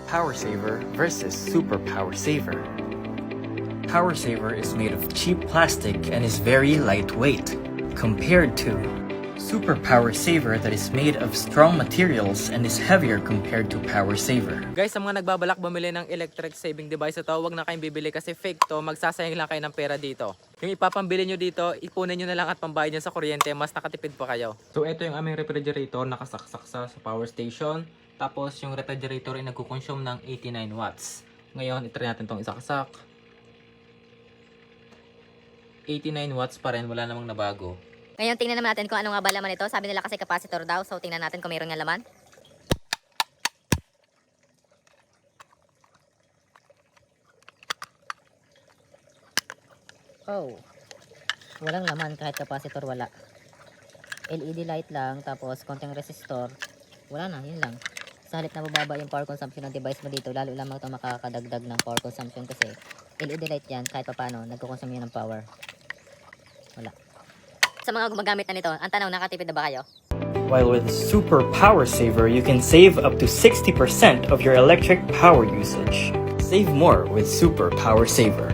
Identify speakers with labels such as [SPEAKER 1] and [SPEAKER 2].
[SPEAKER 1] Power Saver versus Super Power Saver. Power Saver is made of cheap plastic and is very lightweight, compared to Super Power Saver that is made of strong materials and is heavier compared to Power Saver.
[SPEAKER 2] Guys, sa mga nagbabalak bumili ng electric saving device ito, huwag na kayong bibili kasi fake to. Magsasayang lang kayo ng pera dito. Yung ipapambili nyo dito, ipunin nyo na lang at pambayad nyo sa kuryente, mas nakatipid pa kayo. So ito yung aming refrigerator, nakasaksak sa power station. Tapos yung refrigerator ay nagkukonsume ng 89 watts. Ngayon, itry natin itong isaksak. 89 watts pa rin, wala namang nabago.
[SPEAKER 3] Ngayon, tingnan naman natin kung ano nga ba laman ito. Sabi nila kasi capacitor daw. So, tingnan natin kung mayroon nga laman. Oh. Walang laman kahit capacitor wala. LED light lang. Tapos, konting resistor. Wala na, yun lang. Sa halip na bababa yung power consumption ng device mo dito, lalo lamang ito makakadagdag ng power consumption kasi LED light yan, kahit papano, nagkukonsume yun ng power. Wala. Sa mga gumagamit na nito, ang tanong, nakatipid na ba kayo?
[SPEAKER 1] While with Super Power Saver, you can save up to 60% of your electric power usage. Save more with Super Power Saver.